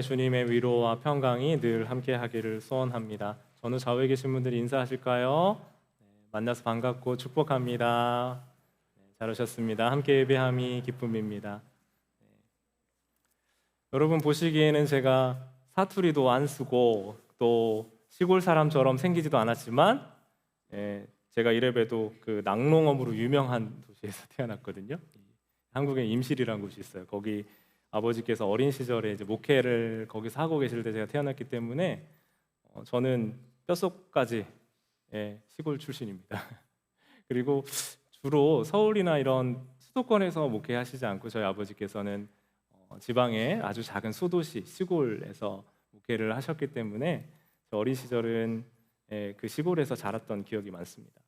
주님의 위로와 평강이 늘 함께 하기를 소원합니다. 전후 좌우에 계신 분들이 인사하실까요? 만나서 반갑고 축복합니다. 잘 오셨습니다. 함께 예배함이 기쁨입니다. 여러분 보시기에는 제가 사투리도 안 쓰고 또 시골 사람처럼 생기지도 않았지만 제가 이래봬도 그 낙농업으로 유명한 도시에서 태어났거든요. 한국에 임실이라는 곳이 있어요. 거기 아버지께서 어린 시절에 이제 목회를 거기서 하고 계실 때 제가 태어났기 때문에 저는 뼛속까지 시골 출신입니다. 그리고 주로 서울이나 이런 수도권에서 목회하시지 않고 저희 아버지께서는 지방의 아주 작은 소도시 시골에서 목회를 하셨기 때문에 저 어린 시절은 그 시골에서 자랐던 기억이 많습니다.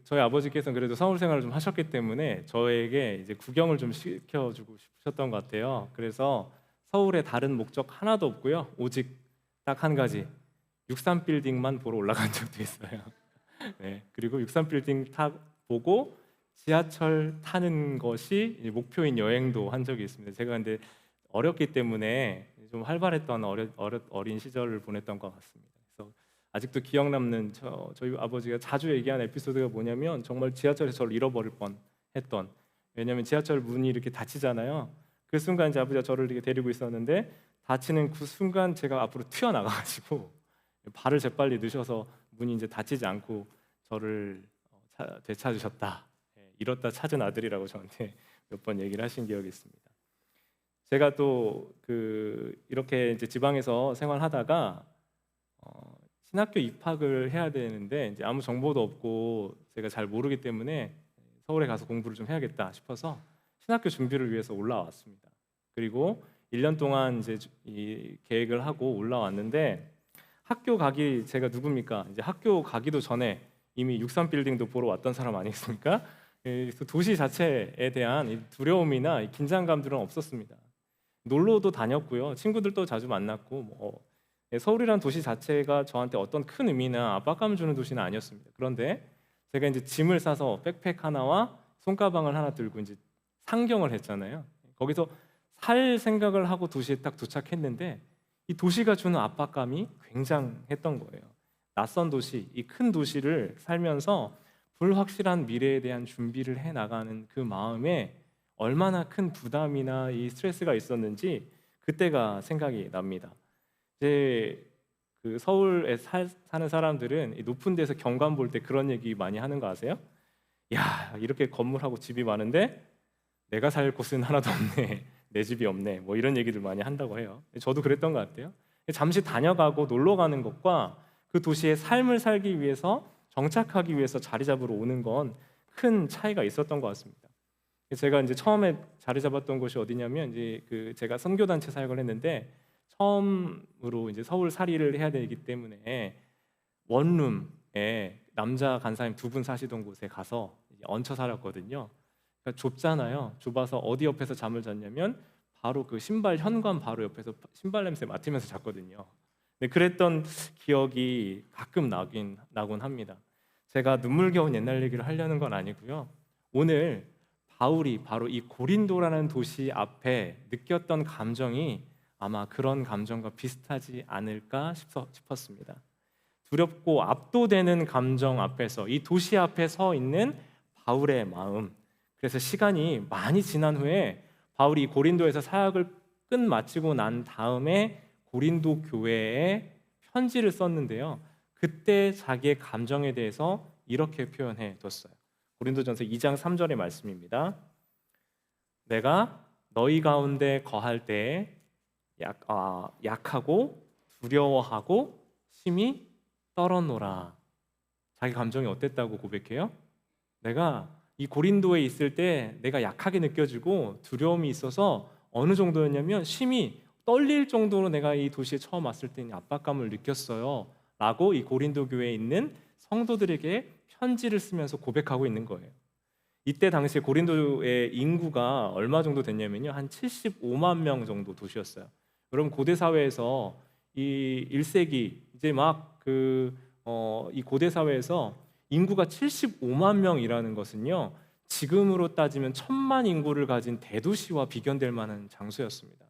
저희 아버지께서는 그래도 서울 생활을 좀 하셨기 때문에 저에게 이제 구경을 좀 시켜주고 싶으셨던 것 같아요. 그래서 서울에 다른 목적 하나도 없고요. 오직 딱 한 가지 63빌딩만 보러 올라간 적도 있어요. 그리고 63빌딩 보고 지하철 타는 것이 목표인 여행도 한 적이 있습니다. 제가 근데 어렸기 때문에 좀 활발했던 어린 시절을 보냈던 것 같습니다. 그래서 아직도 기억 남는 저희 아버지가 자주 얘기하는 에피소드가 뭐냐면 정말 지하철에서 저를 잃어버릴 뻔했던, 왜냐하면 지하철 문이 이렇게 닫히잖아요. 그 순간 이제 아버지가 저를 이렇게 데리고 있었는데 닫히는 그 순간 제가 앞으로 튀어나가가지고 발을 재빨리 넣으셔서 문이 이제 닫히지 않고 저를 되찾으셨다. 잃었다 찾은 아들이라고 저한테 몇 번 얘기를 하신 기억이 있습니다. 제가 또 이렇게 이제 지방에서 생활하다가 신학교 입학을 해야 되는데 이제 아무 정보도 없고 제가 잘 모르기 때문에 서울에 가서 공부를 좀 해야겠다 싶어서 신학교 준비를 위해서 올라왔습니다. 그리고 1년 동안 이제 이 계획을 하고 올라왔는데 제가 누굽니까? 이제 학교 가기도 전에 이미 63빌딩도 보러 왔던 사람 아니겠습니까? 그래서 도시 자체에 대한 두려움이나 긴장감들은 없었습니다. 놀러도 다녔고요. 친구들도 자주 만났고 서울이라는 도시 자체가 저한테 어떤 큰 의미나 압박감을 주는 도시는 아니었습니다. 그런데 제가 이제 짐을 싸서 백팩 하나와 손가방을 하나 들고 이제 상경을 했잖아요. 거기서 살 생각을 하고 도시에 딱 도착했는데 이 도시가 주는 압박감이 굉장했던 거예요. 낯선 도시, 이 큰 도시를 살면서 불확실한 미래에 대한 준비를 해 나가는 그 마음에 얼마나 큰 부담이나 이 스트레스가 있었는지 그때가 생각이 납니다. 이제 서울에 사는 사람들은 이 높은 데서 경관 볼 때 그런 얘기 많이 하는 거 아세요? 야, 이렇게 건물하고 집이 많은데 내가 살 곳은 하나도 없네. 내 집이 없네. 뭐 이런 얘기들 많이 한다고 해요. 저도 그랬던 것 같아요. 잠시 다녀가고 놀러 가는 것과 그 도시의 삶을 살기 위해서 정착하기 위해서 자리 잡으러 오는 건 큰 차이가 있었던 것 같습니다. 제가 이제 처음에 자리 잡았던 곳이 어디냐면 이제 제가 선교단체 사역을 했는데 처음으로 이제 서울 살이를 해야 되기 때문에 원룸에 남자 간사님 2분 사시던 곳에 가서 얹혀 살았거든요. 그러니까 좁잖아요. 좁아서 어디 옆에서 잠을 잤냐면 바로 그 신발 현관 바로 옆에서 신발 냄새 맡으면서 잤거든요. 그랬던 기억이 가끔 나곤 합니다. 제가 눈물겨운 옛날 얘기를 하려는 건 아니고요. 오늘 바울이 바로 이 고린도라는 도시 앞에 느꼈던 감정이 아마 그런 감정과 비슷하지 않을까 싶었습니다. 두렵고 압도되는 감정 앞에서 이 도시 앞에 서 있는 바울의 마음. 그래서 시간이 많이 지난 후에 바울이 고린도에서 사역을 끝마치고 난 다음에 고린도 교회에 편지를 썼는데요. 그때 자기의 감정에 대해서 이렇게 표현해 뒀어요. 고린도전서 2장 3절의 말씀입니다. 내가 너희 가운데 거할 때에 약하고 두려워하고 심히 떨었노라. 자기 감정이 어땠다고 고백해요? 내가 이 고린도에 있을 때 내가 약하게 느껴지고 두려움이 있어서 어느 정도였냐면 심히 떨릴 정도로 내가 이 도시에 처음 왔을 때 압박감을 느꼈어요 라고 이 고린도 교회에 있는 성도들에게 편지를 쓰면서 고백하고 있는 거예요. 이때 당시에 고린도의 인구가 얼마 정도 됐냐면요, 한 75만 명 정도 도시였어요. 여러분 고대 사회에서 이 1세기 이제 막 이 고대 사회에서 인구가 75만 명이라는 것은요, 지금으로 따지면 1000만 인구를 가진 대도시와 비견될 만한 장소였습니다.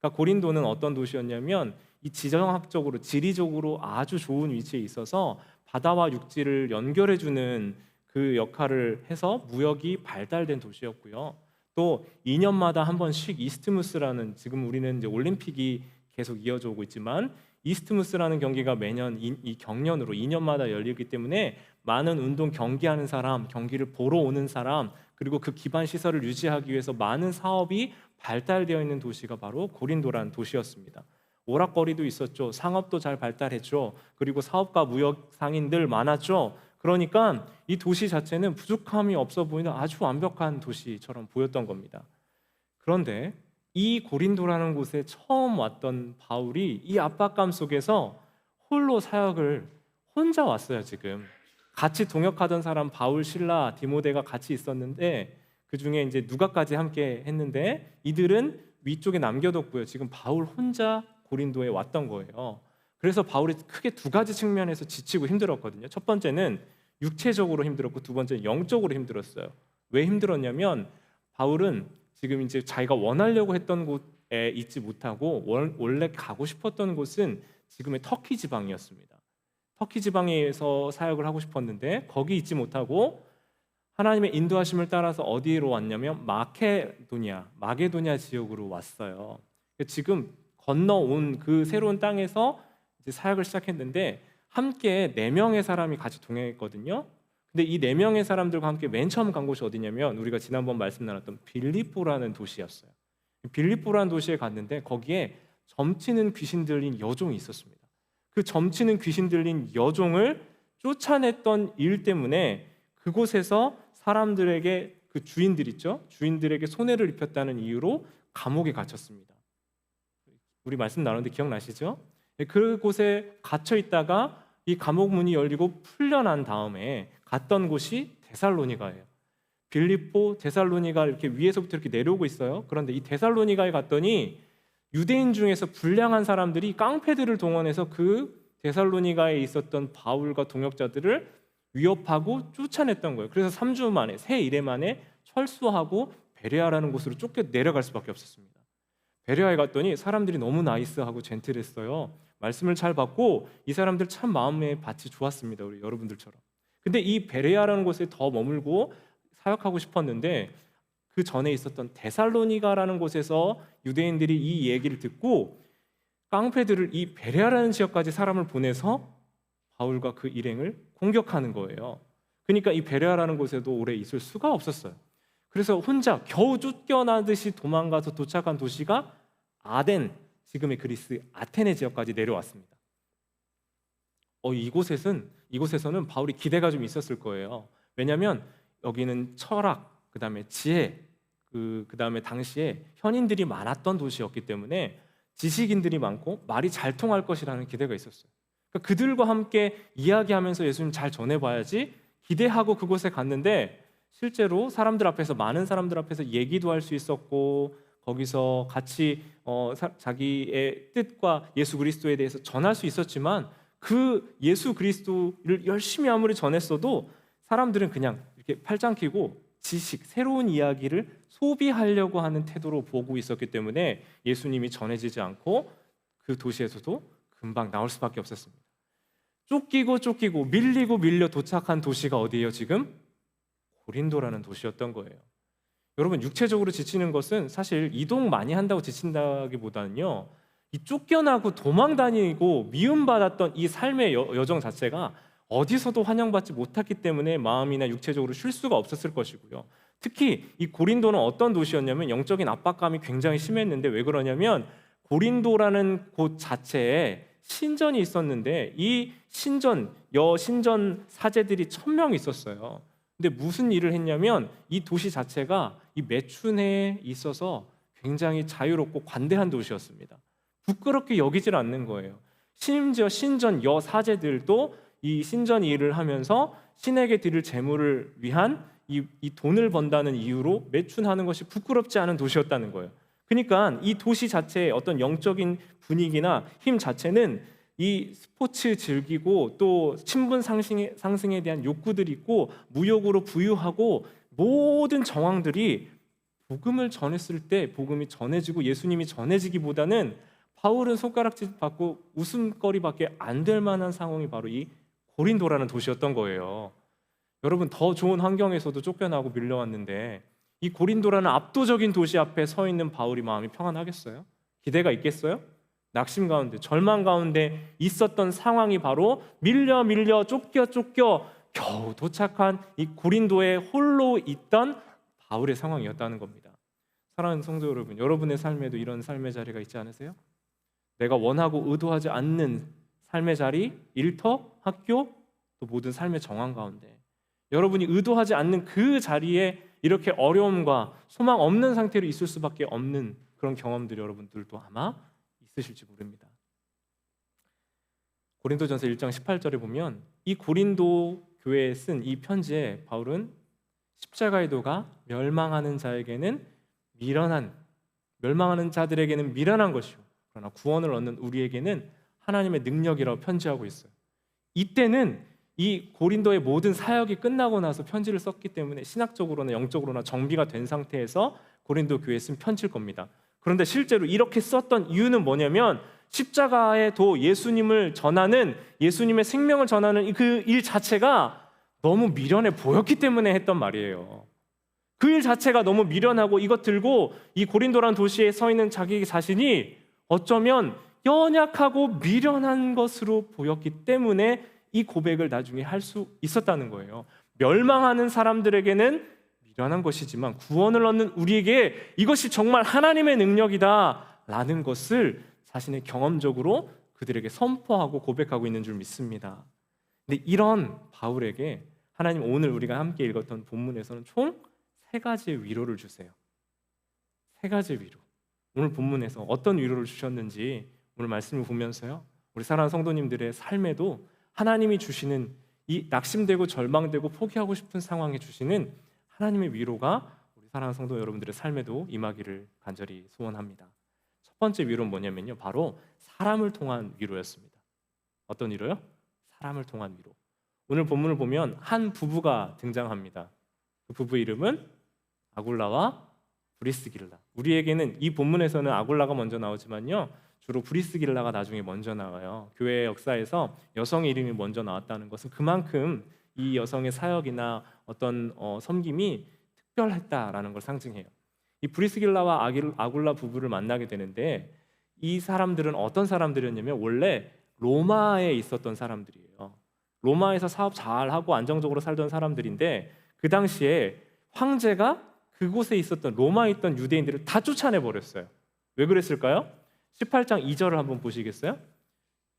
그러니까 고린도는 어떤 도시였냐면 이 지정학적으로 지리적으로 아주 좋은 위치에 있어서 바다와 육지를 연결해주는 그 역할을 해서 무역이 발달된 도시였고요. 또 2년마다 한 번씩 이스트무스라는, 지금 우리는 이제 올림픽이 계속 이어져 오고 있지만 이스트무스라는 경기가 매년 이 경년으로 2년마다 열리기 때문에 많은 운동 경기하는 사람, 경기를 보러 오는 사람, 그리고 그 기반 시설을 유지하기 위해서 많은 사업이 발달되어 있는 도시가 바로 고린도라는 도시였습니다. 오락거리도 있었죠. 상업도 잘 발달했죠. 그리고 사업가, 무역 상인들 많았죠. 그러니까 이 도시 자체는 부족함이 없어 보이는 아주 완벽한 도시처럼 보였던 겁니다. 그런데 이 고린도라는 곳에 처음 왔던 바울이 이 압박감 속에서 홀로 사역을 혼자 왔어요. 지금 같이 동역하던 사람 바울, 실라, 디모데가 같이 있었는데 그 중에 이제 누가까지 함께 했는데 이들은 위쪽에 남겨뒀고요. 지금 바울 혼자 고린도에 왔던 거예요. 그래서 바울이 크게 두 가지 측면에서 지치고 힘들었거든요. 첫 번째는 육체적으로 힘들었고 두 번째는 영적으로 힘들었어요. 왜 힘들었냐면 바울은 지금 이제 자기가 원하려고 했던 곳에 있지 못하고 원래 가고 싶었던 곳은 지금의 터키 지방이었습니다. 터키 지방에서 사역을 하고 싶었는데 거기 있지 못하고 하나님의 인도하심을 따라서 어디로 왔냐면 마게도냐 지역으로 왔어요. 지금 건너온 그 새로운 땅에서 이제 사역을 시작했는데 함께 4명의 사람이 같이 동행했거든요. 근데 이 4명의 사람들과 함께 맨 처음 간 곳이 어디냐면 우리가 지난번 말씀 나눴던 빌립보라는 도시였어요. 빌립보라는 도시에 갔는데 거기에 점치는 귀신 들린 여종이 있었습니다. 그 점치는 귀신 들린 여종을 쫓아냈던 일 때문에 그곳에서 사람들에게, 그 주인들 있죠? 주인들에게 손해를 입혔다는 이유로 감옥에 갇혔습니다. 우리 말씀 나눴는데 기억나시죠? 그곳에 갇혀 있다가 이 감옥 문이 열리고 풀려난 다음에 갔던 곳이 데살로니가예요. 빌립보, 데살로니가 이렇게 위에서부터 이렇게 내려오고 있어요. 그런데 이 데살로니가에 갔더니 유대인 중에서 불량한 사람들이 깡패들을 동원해서 그 데살로니가에 있었던 바울과 동역자들을 위협하고 쫓아냈던 거예요. 그래서 3주 만에, 새 이래 만에 철수하고 베레아라는 곳으로 쫓겨 내려갈 수밖에 없었습니다. 베레아에 갔더니 사람들이 너무 나이스하고 젠틀했어요. 말씀을 잘 받고 이 사람들 참 마음의 밭이 좋았습니다. 우리 여러분들처럼. 근데 이 베레아라는 곳에 더 머물고 사역하고 싶었는데 그 전에 있었던 데살로니가라는 곳에서 유대인들이 이 얘기를 듣고 깡패들을 이 베레아라는 지역까지 사람을 보내서 바울과 그 일행을 공격하는 거예요. 그러니까 이 베레아라는 곳에도 오래 있을 수가 없었어요. 그래서 혼자 겨우 쫓겨나듯이 도망가서 도착한 도시가 아덴, 지금의 그리스 아테네 지역까지 내려왔습니다. 이곳에서는 바울이 기대가 좀 있었을 거예요. 왜냐하면 여기는 철학, 그다음에 지혜, 그다음에 당시에 현인들이 많았던 도시였기 때문에 지식인들이 많고 말이 잘 통할 것이라는 기대가 있었어요. 그러니까 그들과 함께 이야기하면서 예수님 잘 전해봐야지 기대하고 그곳에 갔는데 실제로 많은 사람들 앞에서 얘기도 할 수 있었고 거기서 같이 자기의 뜻과 예수 그리스도에 대해서 전할 수 있었지만 그 예수 그리스도를 열심히 아무리 전했어도 사람들은 그냥 이렇게 팔짱 끼고 지식, 새로운 이야기를 소비하려고 하는 태도로 보고 있었기 때문에 예수님이 전해지지 않고 그 도시에서도 금방 나올 수밖에 없었습니다. 쫓기고 밀리고 밀려 도착한 도시가 어디예요 지금? 고린도라는 도시였던 거예요. 여러분, 육체적으로 지치는 것은 사실 이동 많이 한다고 지친다기보다는요, 이 쫓겨나고 도망 다니고 미움받았던 이 삶의 여정 자체가 어디서도 환영받지 못했기 때문에 마음이나 육체적으로 쉴 수가 없었을 것이고요. 특히 이 고린도는 어떤 도시였냐면 영적인 압박감이 굉장히 심했는데 왜 그러냐면 고린도라는 곳 자체에 신전이 있었는데 이 여신전 사제들이 1000명 있었어요. 근데 무슨 일을 했냐면 이 도시 자체가 이 매춘회에 있어서 굉장히 자유롭고 관대한 도시였습니다. 부끄럽게 여기질 않는 거예요. 심지어 신전 여사제들도 이 신전 일을 하면서 신에게 드릴 제물을 위한 이 돈을 번다는 이유로 매춘하는 것이 부끄럽지 않은 도시였다는 거예요. 그러니까 이 도시 자체의 어떤 영적인 분위기나 힘 자체는 이 스포츠 즐기고 또 친분 상승에 대한 욕구들이 있고 무욕으로 부유하고 모든 정황들이 복음을 전했을 때 복음이 전해지고 예수님이 전해지기보다는 바울은 손가락질 받고 웃음거리밖에 안 될 만한 상황이 바로 이 고린도라는 도시였던 거예요. 여러분, 더 좋은 환경에서도 쫓겨나고 밀려왔는데 이 고린도라는 압도적인 도시 앞에 서 있는 바울이 마음이 평안하겠어요? 기대가 있겠어요? 낙심 가운데, 절망 가운데 있었던 상황이 바로 밀려 쫓겨 겨우 도착한 이 고린도에 홀로 있던 바울의 상황이었다는 겁니다. 사랑하는 성도 여러분, 여러분의 삶에도 이런 삶의 자리가 있지 않으세요? 내가 원하고 의도하지 않는 삶의 자리, 일터, 학교, 또 모든 삶의 정황 가운데 여러분이 의도하지 않는 그 자리에 이렇게 어려움과 소망 없는 상태로 있을 수밖에 없는 그런 경험들이 여러분들도 아마 있으실지 모릅니다. 고린도전서 1장 18절에 보면 이 고린도 교회에 쓴 이 편지에 바울은 십자가의 도가 멸망하는 자들에게는 미련한 것이요 그러나 구원을 얻는 우리에게는 하나님의 능력이라고 편지하고 있어요. 이때는 이 고린도의 모든 사역이 끝나고 나서 편지를 썼기 때문에 신학적으로나 영적으로나 정비가 된 상태에서 고린도 교회에 쓴 편지일 겁니다. 그런데 실제로 이렇게 썼던 이유는 뭐냐면 십자가의 도, 예수님을 전하는, 예수님의 생명을 전하는 그 일 자체가 너무 미련해 보였기 때문에 했던 말이에요. 그 일 자체가 너무 미련하고 이것 들고 이 고린도라는 도시에 서 있는 자기 자신이 어쩌면 연약하고 미련한 것으로 보였기 때문에 이 고백을 나중에 할 수 있었다는 거예요. 멸망하는 사람들에게는 미련한 것이지만 구원을 얻는 우리에게 이것이 정말 하나님의 능력이다 라는 것을 자신의 경험적으로 그들에게 선포하고 고백하고 있는 줄 믿습니다. 근데 이런 바울에게 하나님 오늘 우리가 함께 읽었던 본문에서는 총 3가지의 위로를 주세요. 3가지의 위로. 오늘 본문에서 어떤 위로를 주셨는지 오늘 말씀을 보면서요, 우리 사랑하는 성도님들의 삶에도 하나님이 주시는 이 낙심되고 절망되고 포기하고 싶은 상황에 주시는 하나님의 위로가 우리 사랑하는 성도 여러분들의 삶에도 임하기를 간절히 소원합니다. 첫 번째 위로는 뭐냐면요, 바로 사람을 통한 위로였습니다. 어떤 위로요? 사람을 통한 위로. 오늘 본문을 보면 한 부부가 등장합니다. 그 부부 이름은 아굴라와 브리스길라. 우리에게는 이 본문에서는 아굴라가 먼저 나오지만요, 주로 브리스길라가 나중에 먼저 나와요. 교회 역사에서 여성의 이름이 먼저 나왔다는 것은 그만큼 이 여성의 사역이나 어떤 섬김이 특별했다라는 걸 상징해요. 이 브리스길라와 아굴라 부부를 만나게 되는데 이 사람들은 어떤 사람들이었냐면 원래 로마에 있었던 사람들이에요. 로마에서 사업 잘하고 안정적으로 살던 사람들인데 그 당시에 황제가 그곳에 있었던 로마에 있던 유대인들을 다 쫓아내 버렸어요. 왜 그랬을까요? 18장 2절을 한번 보시겠어요?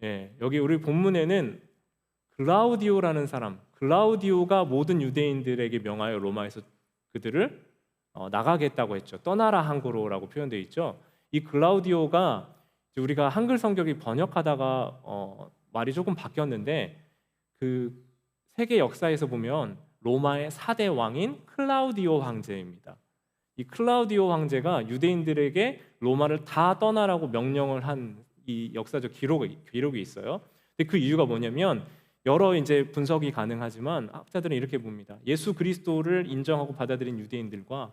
예, 여기 우리 본문에는 글라우디오라는 사람, 글라우디오가 모든 유대인들에게 명하여 로마에서 그들을 나가게 했다고 했죠. 떠나라 항구로라고 표현되어 있죠. 이 글라우디오가 우리가 한글 성경이 번역하다가 말이 조금 바뀌었는데 그 세계 역사에서 보면 로마의 4대 왕인 클라우디오 황제입니다. 이 클라우디오 황제가 유대인들에게 로마를 다 떠나라고 명령을 한 이 역사적 기록이 있어요. 근데 그 이유가 뭐냐면 여러 이제 분석이 가능하지만 학자들은 이렇게 봅니다. 예수 그리스도를 인정하고 받아들인 유대인들과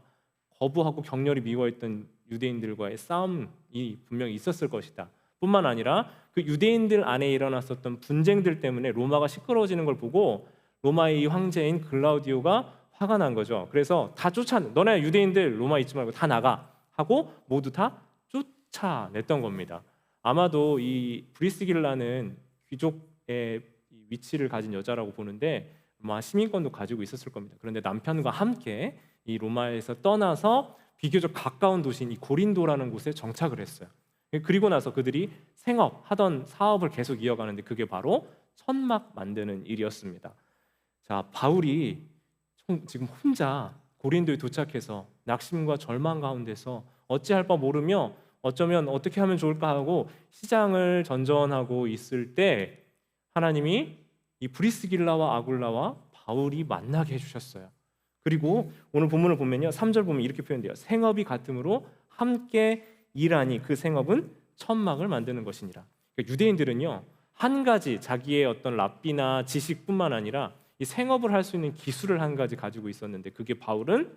거부하고 격렬히 미워했던 유대인들과의 싸움이 분명히 있었을 것이다. 뿐만 아니라 그 유대인들 안에 일어났었던 분쟁들 때문에 로마가 시끄러워지는 걸 보고 로마의 이 황제인 글라우디오가 화가 난 거죠. 그래서 다 너네 유대인들 로마 있지 말고 다 나가 하고 모두 다 쫓아냈던 겁니다. 아마도 이 브리스길라는 귀족의 위치를 가진 여자라고 보는데 아마 시민권도 가지고 있었을 겁니다. 그런데 남편과 함께 이 로마에서 떠나서 비교적 가까운 도시인 이 고린도라는 곳에 정착을 했어요. 그리고 나서 그들이 생업하던 사업을 계속 이어가는데 그게 바로 천막 만드는 일이었습니다. 자, 바울이 지금 혼자 고린도에 도착해서 낙심과 절망 가운데서 어찌할 바 모르며 어쩌면 어떻게 하면 좋을까 하고 시장을 전전하고 있을 때 하나님이 이 브리스길라와 아굴라와 바울이 만나게 해주셨어요. 그리고 오늘 본문을 보면요, 3절 보면 이렇게 표현돼요. 생업이 같음으로 함께 일하니 그 생업은 천막을 만드는 것이니라. 그러니까 유대인들은요, 한 가지 자기의 어떤 랍비나 지식뿐만 아니라 이 생업을 할 수 있는 기술을 한 가지 가지고 있었는데 그게 바울은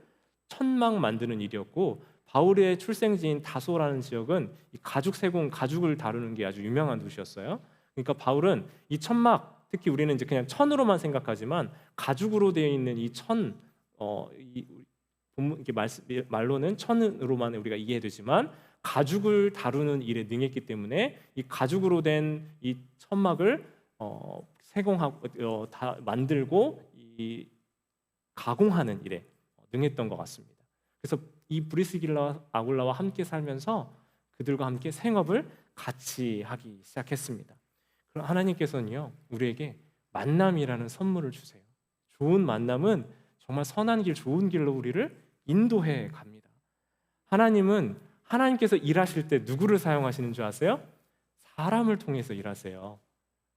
천막 만드는 일이었고, 바울의 출생지인 다소라는 지역은 이 가죽 세공, 가죽을 다루는 게 아주 유명한 도시였어요. 그러니까 바울은 이 천막, 특히 우리는 이제 그냥 천으로만 생각하지만 가죽으로 되어 있는 이 천, 이게 말로는 천으로만 우리가 이해되지만 가죽을 다루는 일에 능했기 때문에 이 가죽으로 된 이 천막을 세공하고 다 만들고 이 가공하는 일에 능했던 것 같습니다. 그래서 이 브리스길라와 아굴라와 함께 살면서 그들과 함께 생업을 같이 하기 시작했습니다. 그럼 하나님께서는요, 우리에게 만남이라는 선물을 주세요. 좋은 만남은 정말 선한 길, 좋은 길로 우리를 인도해 갑니다. 하나님께서 일하실 때 누구를 사용하시는 줄 아세요? 사람을 통해서 일하세요.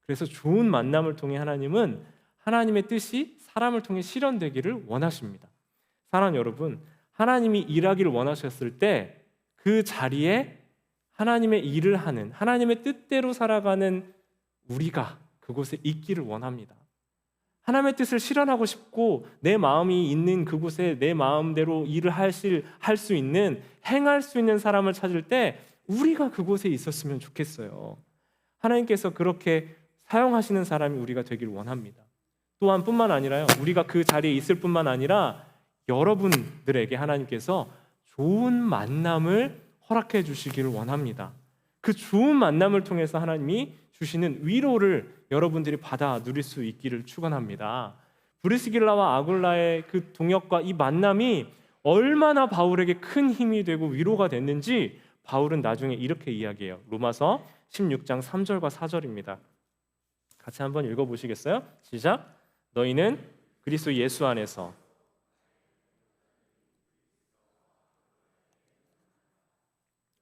그래서 좋은 만남을 통해 하나님은 하나님의 뜻이 사람을 통해 실현되기를 원하십니다. 사랑 여러분, 하나님이 일하기를 원하셨을 때 그 자리에 하나님의 일을 하는, 하나님의 뜻대로 살아가는 우리가 그곳에 있기를 원합니다. 하나님의 뜻을 실현하고 싶고 내 마음이 있는 그곳에 내 마음대로 일을 할 수 있는, 행할 수 있는 사람을 찾을 때 우리가 그곳에 있었으면 좋겠어요. 하나님께서 그렇게 사용하시는 사람이 우리가 되기를 원합니다. 또한 뿐만 아니라요, 우리가 그 자리에 있을 뿐만 아니라 여러분들에게 하나님께서 좋은 만남을 허락해 주시기를 원합니다. 그 좋은 만남을 통해서 하나님이 주시는 위로를 여러분들이 받아 누릴 수 있기를 축원합니다. 브리스길라와 아굴라의 그 동역과 이 만남이 얼마나 바울에게 큰 힘이 되고 위로가 됐는지 바울은 나중에 이렇게 이야기해요. 로마서 16장 3절과 4절입니다. 같이 한번 읽어보시겠어요? 시작. 너희는 그리스도 예수 안에서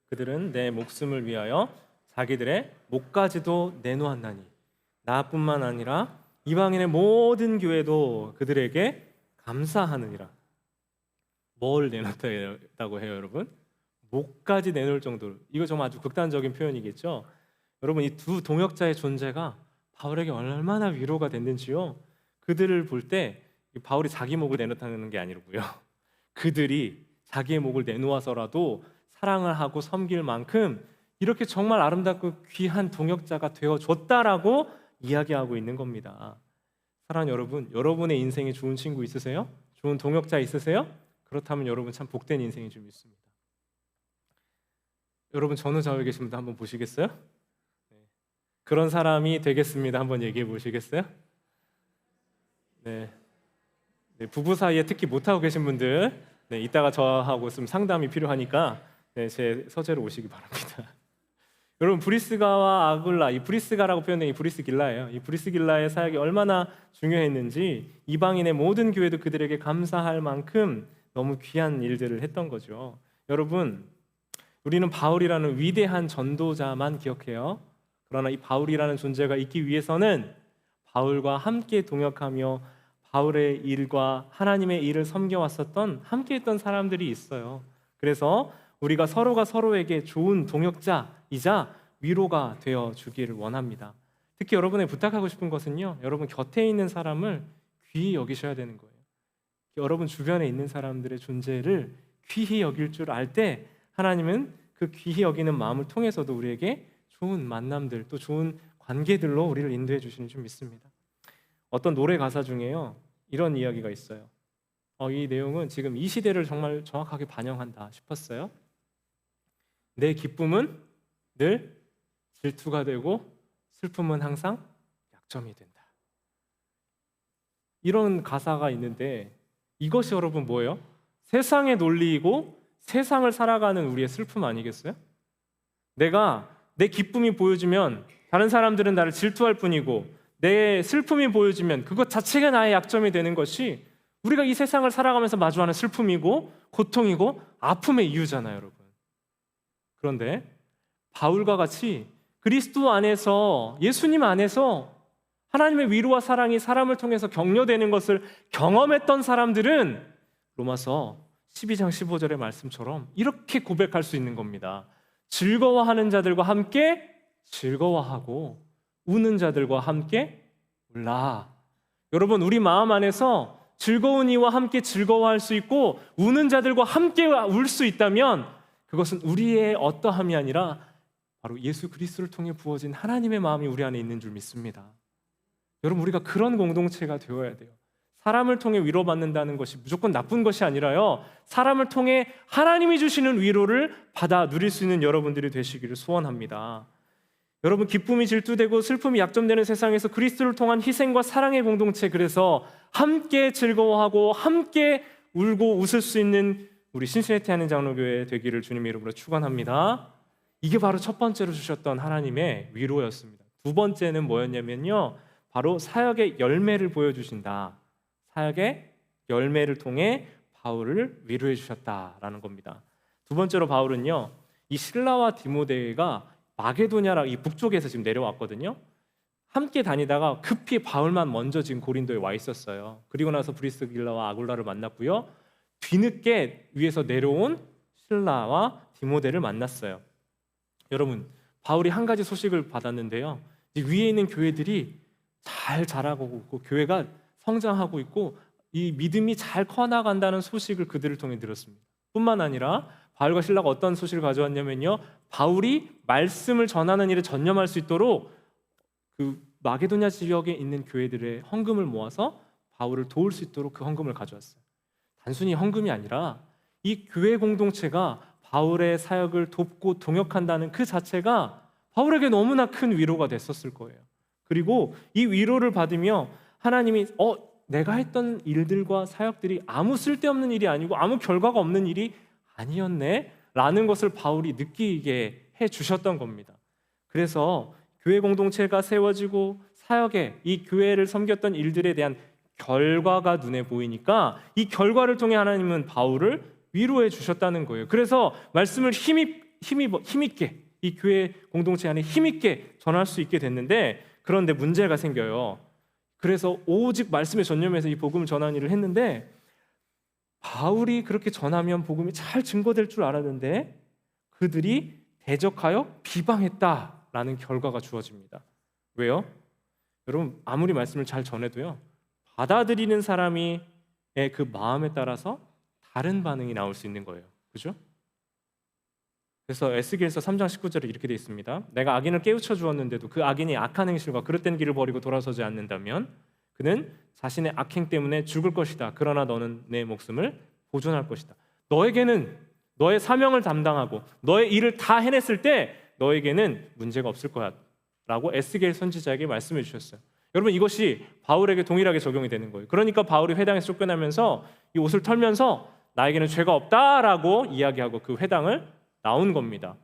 그들은 내 목숨을 위하여 자기들의 목까지도 내놓았나니 나뿐만 아니라 이방인의 모든 교회도 그들에게 감사하느니라. 뭘 내놓았다고 해요, 여러분? 목까지 내놓을 정도로. 이거 정말 아주 극단적인 표현이겠죠. 여러분, 이 두 동역자의 존재가 바울에게 얼마나 위로가 됐는지요. 그들을 볼 때 바울이 자기 목을 내놓다는 게 아니고요, 그들이 자기의 목을 내놓아서라도 사랑을 하고 섬길 만큼 이렇게 정말 아름답고 귀한 동역자가 되어줬다라고 이야기하고 있는 겁니다. 사랑하는 여러분, 여러분의 인생에 좋은 친구 있으세요? 좋은 동역자 있으세요? 그렇다면 여러분 참 복된 인생이 좀 있습니다. 여러분 전후좌우에 계신 분들 한번 보시겠어요? 네. 그런 사람이 되겠습니다. 한번 얘기해 보시겠어요? 네. 네, 부부 사이에 특히 못하고 계신 분들, 네, 이따가 저하고 좀 상담이 필요하니까 네, 제 서재로 오시기 바랍니다. 여러분, 브리스가와 아굴라, 이 브리스가라고 표현된 이 브리스길라예요. 이 브리스길라의 사역이 얼마나 중요했는지 이방인의 모든 교회도 그들에게 감사할 만큼 너무 귀한 일들을 했던 거죠. 여러분, 우리는 바울이라는 위대한 전도자만 기억해요. 그러나 이 바울이라는 존재가 있기 위해서는 바울과 함께 동역하며 바울의 일과 하나님의 일을 섬겨왔었던, 함께했던 사람들이 있어요. 그래서 우리가 서로가 서로에게 좋은 동역자이자 위로가 되어 주기를 원합니다. 특히 여러분의 부탁하고 싶은 것은요, 여러분 곁에 있는 사람을 귀히 여기셔야 되는 거예요. 여러분 주변에 있는 사람들의 존재를 귀히 여길 줄 알 때 하나님은 그 귀히 여기는 마음을 통해서도 우리에게 좋은 만남들, 또 좋은 관계들로 우리를 인도해 주시는 줄 믿습니다. 어떤 노래 가사 중에요, 이런 이야기가 있어요. 이 내용은 지금 이 시대를 정말 정확하게 반영한다 싶었어요. 내 기쁨은 늘 질투가 되고 슬픔은 항상 약점이 된다. 이런 가사가 있는데 이것이 여러분 뭐예요? 세상의 논리이고 세상을 살아가는 우리의 슬픔 아니겠어요? 내가 내 기쁨이 보여지면 다른 사람들은 나를 질투할 뿐이고 내 슬픔이 보여지면 그것 자체가 나의 약점이 되는 것이 우리가 이 세상을 살아가면서 마주하는 슬픔이고 고통이고 아픔의 이유잖아요, 여러분. 그런데 바울과 같이 그리스도 안에서, 예수님 안에서 하나님의 위로와 사랑이 사람을 통해서 격려되는 것을 경험했던 사람들은 로마서 12장 15절의 말씀처럼 이렇게 고백할 수 있는 겁니다. 즐거워하는 자들과 함께 즐거워하고 우는 자들과 함께 울라. 여러분, 우리 마음 안에서 즐거운 이와 함께 즐거워할 수 있고 우는 자들과 함께 울 수 있다면 그것은 우리의 어떠함이 아니라 바로 예수 그리스도를 통해 부어진 하나님의 마음이 우리 안에 있는 줄 믿습니다. 여러분, 우리가 그런 공동체가 되어야 돼요. 사람을 통해 위로받는다는 것이 무조건 나쁜 것이 아니라요, 사람을 통해 하나님이 주시는 위로를 받아 누릴 수 있는 여러분들이 되시기를 소원합니다. 여러분, 기쁨이 질투되고 슬픔이 약점되는 세상에서 그리스도를 통한 희생과 사랑의 공동체, 그래서 함께 즐거워하고 함께 울고 웃을 수 있는 우리 신시내티 하는 장로교회 되기를 주님의 이름으로 축원합니다. 이게 바로 첫 번째로 주셨던 하나님의 위로였습니다. 두 번째는 뭐였냐면요, 바로 사역의 열매를 보여주신다. 사역의 열매를 통해 바울을 위로해 주셨다라는 겁니다. 두 번째로 바울은요, 이 실라와 디모데가 마게도냐라 이 북쪽에서 지금 내려왔거든요. 함께 다니다가 급히 바울만 먼저 지금 고린도에 와 있었어요. 그리고 나서 브리스길라와 아굴라를 만났고요. 뒤늦게 위에서 내려온 실라와 디모데를 만났어요. 여러분, 바울이 한 가지 소식을 받았는데요, 위에 있는 교회들이 잘 자라고 있고 교회가 성장하고 있고 이 믿음이 잘 커나간다는 소식을 그들을 통해 들었습니다. 뿐만 아니라 바울과 실라가 어떤 소식을 가져왔냐면요, 바울이 말씀을 전하는 일에 전념할 수 있도록 그 마게도냐 지역에 있는 교회들의 헌금을 모아서 바울을 도울 수 있도록 그 헌금을 가져왔어요. 단순히 헌금이 아니라 이 교회 공동체가 바울의 사역을 돕고 동역한다는 그 자체가 바울에게 너무나 큰 위로가 됐었을 거예요. 그리고 이 위로를 받으며 하나님이 내가 했던 일들과 사역들이 아무 쓸데없는 일이 아니고 아무 결과가 없는 일이 아니었네 라는 것을 바울이 느끼게 해주셨던 겁니다. 그래서 교회 공동체가 세워지고 사역에 이 교회를 섬겼던 일들에 대한 결과가 눈에 보이니까 이 결과를 통해 하나님은 바울을 위로해 주셨다는 거예요. 그래서 말씀을 힘있게 이 교회 공동체 안에 힘있게 전할 수 있게 됐는데, 그런데 문제가 생겨요. 그래서 오직 말씀에 전념해서 이 복음을 전하는 일을 했는데, 바울이 그렇게 전하면 복음이 잘 증거될 줄 알았는데 그들이 대적하여 비방했다라는 결과가 주어집니다. 왜요? 여러분, 아무리 말씀을 잘 전해도요, 받아들이는 사람의 그 마음에 따라서 다른 반응이 나올 수 있는 거예요. 그죠? 그래서 에스겔서 3장 19절에 이렇게 되어 있습니다. 내가 악인을 깨우쳐 주었는데도 그 악인이 악한 행실과 그릇된 길을 버리고 돌아서지 않는다면 그는 자신의 악행 때문에 죽을 것이다. 그러나 너는 내 목숨을 보존할 것이다. 너에게는 너의 사명을 담당하고 너의 일을 다 해냈을 때 너에게는 문제가 없을 거야 라고 에스겔 선지자에게 말씀해 주셨어요. 여러분, 이것이 바울에게 동일하게 적용이 되는 거예요. 그러니까 바울이 회당에서 쫓겨나면서 이 옷을 털면서 나에게는 죄가 없다라고 이야기하고 그 회당을 나온 겁니다.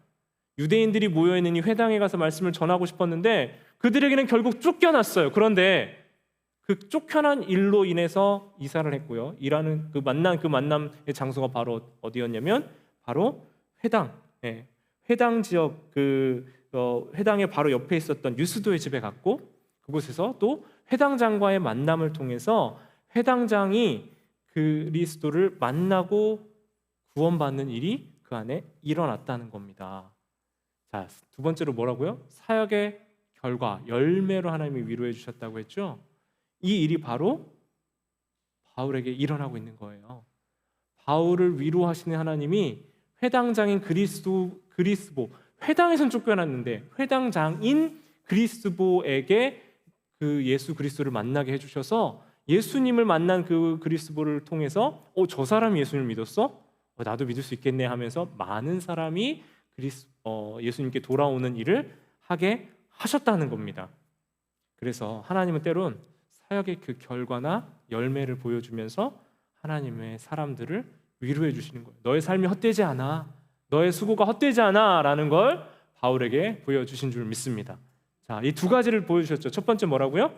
유대인들이 모여있는 이 회당에 가서 말씀을 전하고 싶었는데 그들에게는 결국 쫓겨났어요. 그런데 그 쫓겨난 일로 인해서 이사를 했고요. 그 만남의 장소가 바로 어디였냐면 바로 회당, 회당 지역 회당의 바로 옆에 있었던 유스도의 집에 갔고, 그곳에서 또 회당장과의 만남을 통해서 회당장이 그리스도를 만나고 구원받는 일이 그 안에 일어났다는 겁니다. 자, 두 번째로 뭐라고요? 사역의 결과, 열매로 하나님이 위로해 주셨다고 했죠. 이 일이 바로 바울에게 일어나고 있는 거예요. 바울을 위로하시는 하나님이 회당장인 그리스보, 회당에선 쫓겨났는데 회당장인 그리스보에게 그 예수 그리스도를 만나게 해주셔서 예수님을 만난 그 그리스보를 통해서 저 사람이 예수님을 믿었어? 나도 믿을 수 있겠네 하면서 많은 사람이 예수님께 돌아오는 일을 하게 하셨다는 겁니다. 그래서 하나님은 때론 사역의 그 결과나 열매를 보여주면서 하나님의 사람들을 위로해 주시는 거예요. 너의 삶이 헛되지 않아, 너의 수고가 헛되지 않아 라는 걸 바울에게 보여주신 줄 믿습니다. 자, 이 두 가지를 보여주셨죠. 첫 번째 뭐라고요?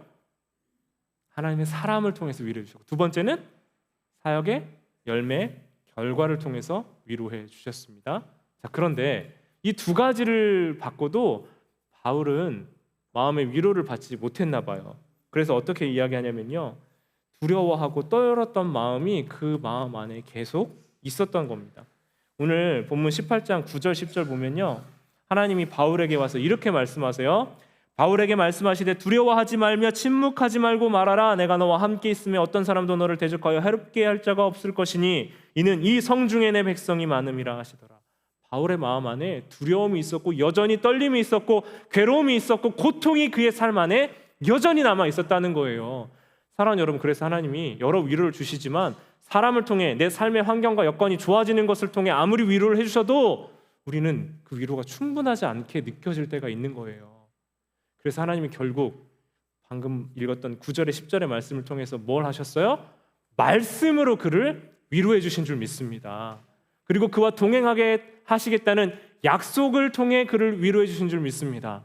하나님의 사람을 통해서 위로해 주셨고, 두 번째는 사역의 열매, 결과를 통해서 위로해 주셨습니다. 자, 그런데 이 두 가지를 받고도 바울은 마음의 위로를 받지 못했나 봐요. 그래서 어떻게 이야기하냐면요, 두려워하고 떨었던 마음이 그 마음 안에 계속 있었던 겁니다. 오늘 본문 18장 9절 10절 보면요, 하나님이 바울에게 와서 이렇게 말씀하세요. 바울에게 말씀하시되 두려워하지 말며 침묵하지 말고 말하라. 내가 너와 함께 있으며 어떤 사람도 너를 대적하여 해롭게 할 자가 없을 것이니 이는 이 성중에 내 백성이 많음이라 하시더라. 바울의 마음 안에 두려움이 있었고 여전히 떨림이 있었고 괴로움이 있었고 고통이 그의 삶 안에 여전히 남아 있었다는 거예요. 사랑하는 여러분, 그래서 하나님이 여러 위로를 주시지만 사람을 통해 내 삶의 환경과 여건이 좋아지는 것을 통해 아무리 위로를 해주셔도 우리는 그 위로가 충분하지 않게 느껴질 때가 있는 거예요. 그래서 하나님이 결국 방금 읽었던 9절의 10절의 말씀을 통해서 뭘 하셨어요? 말씀으로 그를 위로해 주신 줄 믿습니다. 그리고 그와 동행하게 하시겠다는 약속을 통해 그를 위로해 주신 줄 믿습니다.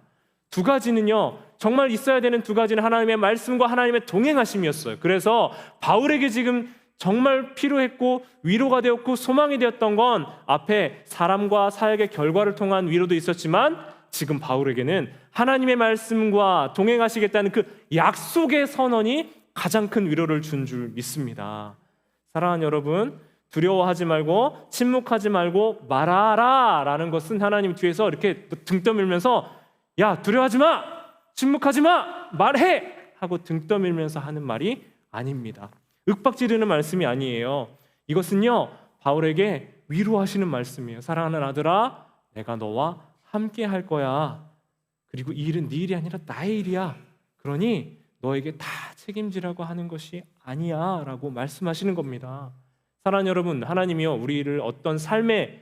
두 가지는요, 정말 있어야 되는 두 가지는 하나님의 말씀과 하나님의 동행하심이었어요. 그래서 바울에게 지금 정말 필요했고 위로가 되었고 소망이 되었던 건 앞에 사람과 사역의 결과를 통한 위로도 있었지만 지금 바울에게는 하나님의 말씀과 동행하시겠다는 그 약속의 선언이 가장 큰 위로를 준 줄 믿습니다. 사랑하는 여러분, 두려워하지 말고 침묵하지 말고 말하라 라는 것은 하나님 뒤에서 이렇게 등 떠밀면서 야, 두려워하지 마, 침묵하지 마, 말해 하고 등 떠밀면서 하는 말이 아닙니다. 윽박지르는 말씀이 아니에요. 이것은요, 바울에게 위로하시는 말씀이에요. 사랑하는 아들아, 내가 너와 함께 할 거야. 그리고 이 일은 네 일이 아니라 나의 일이야. 그러니 너에게 다 책임지라고 하는 것이 아니야 라고 말씀하시는 겁니다. 사랑하는 여러분, 하나님이요, 우리를 어떤 삶의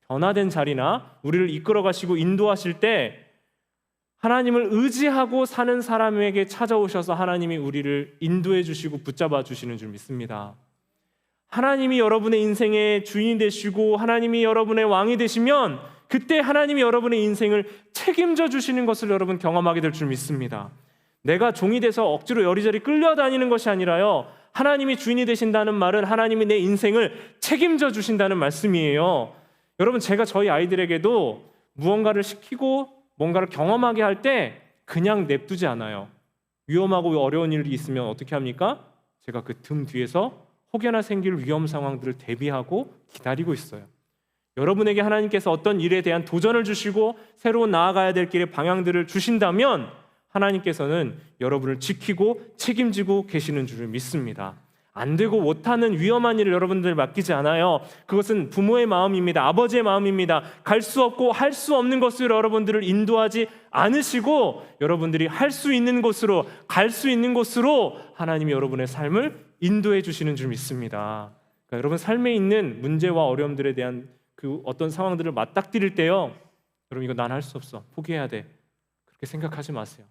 변화된 자리나 우리를 이끌어 가시고 인도하실 때 하나님을 의지하고 사는 사람에게 찾아오셔서 하나님이 우리를 인도해 주시고 붙잡아 주시는 줄 믿습니다. 하나님이 여러분의 인생의 주인이 되시고 하나님이 여러분의 왕이 되시면 그때 하나님이 여러분의 인생을 책임져 주시는 것을 여러분 경험하게 될 줄 믿습니다. 내가 종이 돼서 억지로 여리저리 끌려다니는 것이 아니라요, 하나님이 주인이 되신다는 말은 하나님이 내 인생을 책임져 주신다는 말씀이에요. 여러분, 제가 저희 아이들에게도 무언가를 시키고 뭔가를 경험하게 할 때 그냥 냅두지 않아요. 위험하고 어려운 일이 있으면 어떻게 합니까? 제가 그 등 뒤에서 혹여나 생길 위험 상황들을 대비하고 기다리고 있어요. 여러분에게 하나님께서 어떤 일에 대한 도전을 주시고 새로 나아가야 될 길의 방향들을 주신다면 하나님께서는 여러분을 지키고 책임지고 계시는 줄을 믿습니다. 안 되고 못하는 위험한 일을 여러분들 맡기지 않아요. 그것은 부모의 마음입니다. 아버지의 마음입니다. 갈 수 없고 할 수 없는 것으로 여러분들을 인도하지 않으시고 여러분들이 할 수 있는 곳으로, 갈 수 있는 곳으로 하나님이 여러분의 삶을 인도해 주시는 줄 믿습니다. 그러니까 여러분 삶에 있는 문제와 어려움들에 대한 그 어떤 상황들을 맞닥뜨릴 때요, 여러분 이거 난 할 수 없어, 포기해야 돼, 그렇게 생각하지 마세요.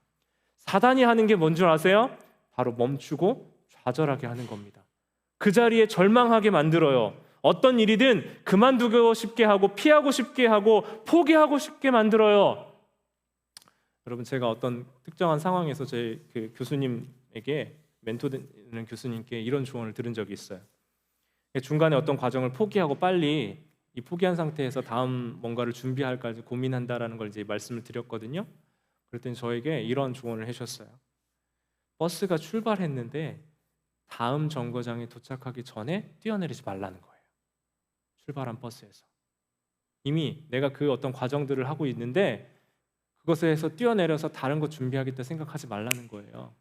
사단이 하는 게 뭔 줄 아세요? 바로 멈추고 좌절하게 하는 겁니다. 그 자리에 절망하게 만들어요. 어떤 일이든 그만두고 싶게 하고 피하고 싶게 하고 포기하고 싶게 만들어요. 여러분, 제가 어떤 특정한 상황에서 제 그 교수님에게 멘토되는 교수님께 이런 조언을 들은 적이 있어요. 중간에 어떤 과정을 포기하고 빨리 이 포기한 상태에서 다음 뭔가를 준비할까 고민한다라는 걸 이제 말씀을 드렸거든요. 그랬더니 저에게 이런 조언을 해주셨어요. 버스가 출발했는데 다음 정거장에 도착하기 전에 뛰어내리지 말라는 거예요. 출발한 버스에서 이미 내가 그 어떤 과정들을 하고 있는데 그것에서 뛰어내려서 다른 거 준비하겠다 생각하지 말라는 거예요.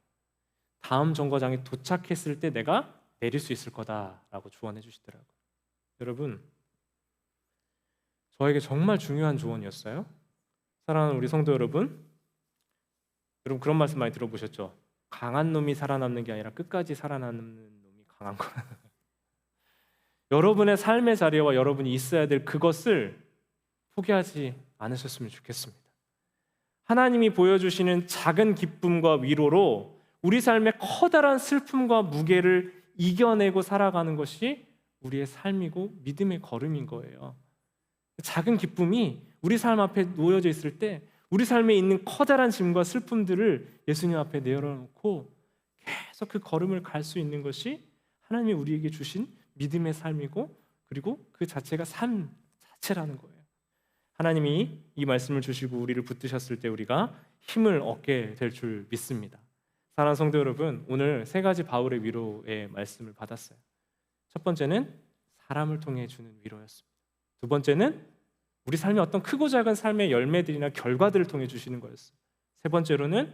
다음 정거장에 도착했을 때 내가 내릴 수 있을 거다라고 조언해 주시더라고요. 여러분, 저에게 정말 중요한 조언이었어요. 사랑하는 우리 성도 여러분, 그런 말씀 많이 들어보셨죠? 강한 놈이 살아남는 게 아니라 끝까지 살아남는 놈이 강한 거. 여러분의 삶의 자리와 여러분이 있어야 될 그것을 포기하지 않으셨으면 좋겠습니다. 하나님이 보여주시는 작은 기쁨과 위로로 우리 삶의 커다란 슬픔과 무게를 이겨내고 살아가는 것이 우리의 삶이고 믿음의 걸음인 거예요. 작은 기쁨이 우리 삶 앞에 놓여져 있을 때 우리 삶에 있는 커다란 짐과 슬픔들을 예수님 앞에 내려놓고 계속 그 걸음을 갈 수 있는 것이 하나님이 우리에게 주신 믿음의 삶이고 그리고 그 자체가 삶 자체라는 거예요. 하나님이 이 말씀을 주시고 우리를 붙드셨을 때 우리가 힘을 얻게 될 줄 믿습니다. 사랑하는 성도 여러분, 오늘 세 가지 바울의 위로의 말씀을 받았어요. 첫 번째는 사람을 통해 주는 위로였습니다. 두 번째는 우리 삶의 어떤 크고 작은 삶의 열매들이나 결과들을 통해 주시는 거였어요. 세 번째로는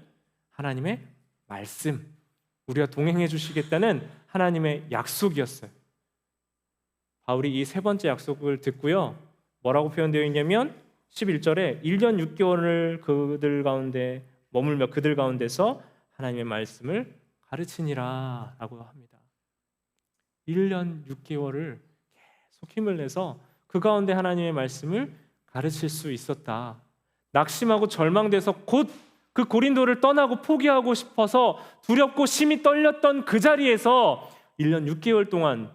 하나님의 말씀, 우리가 동행해 주시겠다는 하나님의 약속이었어요. 바울이 이 세 번째 약속을 듣고요, 뭐라고 표현되어 있냐면 11절에 1년 6개월을 그들 가운데 머물며 그들 가운데서 하나님의 말씀을 가르치니라 라고 합니다. 1년 6개월을 계속 힘을 내서 그 가운데 하나님의 말씀을 가르칠 수 있었다. 낙심하고 절망돼서 곧 그 고린도를 떠나고 포기하고 싶어서 두렵고 심히 떨렸던 그 자리에서 1년 6개월 동안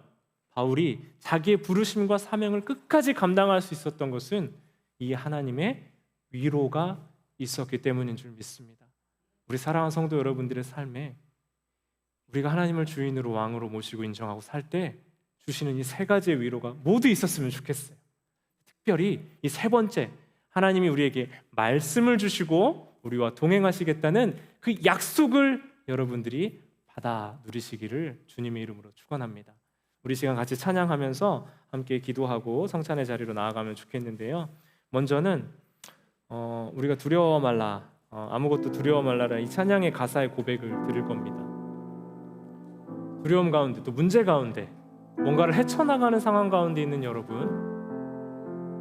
바울이 자기의 부르심과 사명을 끝까지 감당할 수 있었던 것은 이 하나님의 위로가 있었기 때문인 줄 믿습니다. 우리 사랑하는 성도 여러분들의 삶에 우리가 하나님을 주인으로 왕으로 모시고 인정하고 살 때 주시는 이 세 가지의 위로가 모두 있었으면 좋겠어요. 특별히 이 세 번째, 하나님이 우리에게 말씀을 주시고 우리와 동행하시겠다는 그 약속을 여러분들이 받아 누리시기를 주님의 이름으로 축원합니다. 우리 시간 같이 찬양하면서 함께 기도하고 성찬의 자리로 나아가면 좋겠는데요. 먼저는 우리가 두려워 말라, 아무것도 두려워 말라라, 이 찬양의 가사의 고백을 드릴 겁니다. 두려움 가운데, 또 문제 가운데, 뭔가를 헤쳐나가는 상황 가운데 있는 여러분,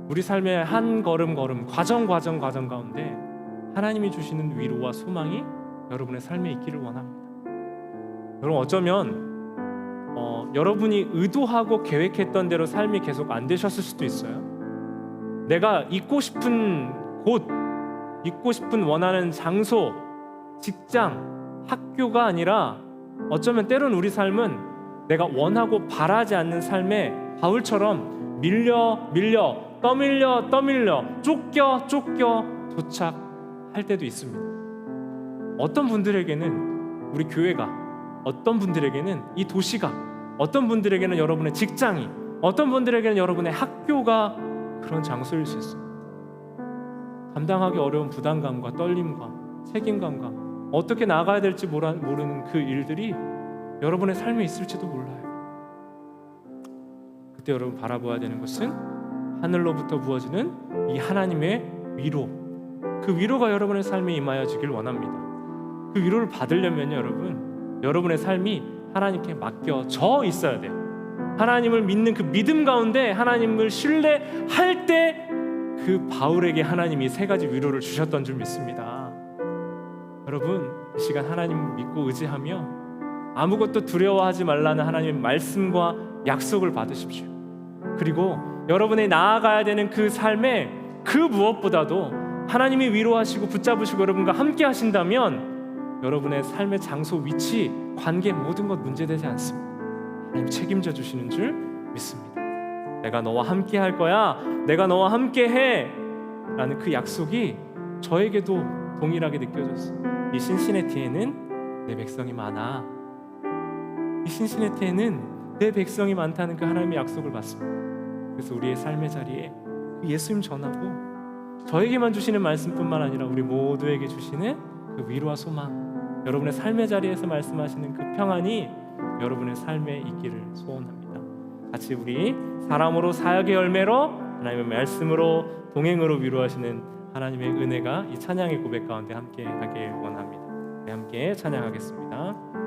우리 삶의 한 걸음 과정 가운데 하나님이 주시는 위로와 소망이 여러분의 삶에 있기를 원합니다. 여러분, 어쩌면 여러분이 의도하고 계획했던 대로 삶이 계속 안 되셨을 수도 있어요. 내가 있고 싶은 곳, 있고 싶은 원하는 장소, 직장, 학교가 아니라 어쩌면 때론 우리 삶은 내가 원하고 바라지 않는 삶에 바울처럼 밀려 떠밀려 쫓겨 도착할 때도 있습니다. 어떤 분들에게는 우리 교회가, 어떤 분들에게는 이 도시가, 어떤 분들에게는 여러분의 직장이, 어떤 분들에게는 여러분의 학교가 그런 장소일 수 있어요. 감당하기 어려운 부담감과 떨림과 책임감과 어떻게 나가야 될지 모르는 그 일들이 여러분의 삶에 있을지도 몰라요. 그때 여러분 바라보아야 되는 것은 하늘로부터 부어지는 이 하나님의 위로, 그 위로가 여러분의 삶에 임하여지길 원합니다. 그 위로를 받으려면 여러분의 삶이 하나님께 맡겨져 있어야 돼요. 하나님을 믿는 그 믿음 가운데 하나님을 신뢰할 때 그 바울에게 하나님이 세 가지 위로를 주셨던 줄 믿습니다. 여러분, 이 시간 하나님을 믿고 의지하며 아무것도 두려워하지 말라는 하나님의 말씀과 약속을 받으십시오. 그리고 여러분이 나아가야 되는 그 삶에 그 무엇보다도 하나님이 위로하시고 붙잡으시고 여러분과 함께 하신다면 여러분의 삶의 장소, 위치, 관계 모든 것 문제되지 않습니다. 하나님 책임져 주시는 줄 믿습니다. 내가 너와 함께 할 거야, 내가 너와 함께 해 라는 그 약속이 저에게도 동일하게 느껴졌어요. 이 신시내티에는 내 백성이 많아, 이 신시내티에는 내 백성이 많다는 그 하나님의 약속을 받습니다. 그래서 우리의 삶의 자리에 그 예수님 전하고 저에게만 주시는 말씀뿐만 아니라 우리 모두에게 주시는 그 위로와 소망, 여러분의 삶의 자리에서 말씀하시는 그 평안이 여러분의 삶에 있기를 소원합니다. 같이 우리 사람으로 사역의 열매로 하나님의 말씀으로 동행으로 위로하시는 하나님의 은혜가 이 찬양의 고백 가운데 함께 하길 원합니다. 함께 찬양하겠습니다.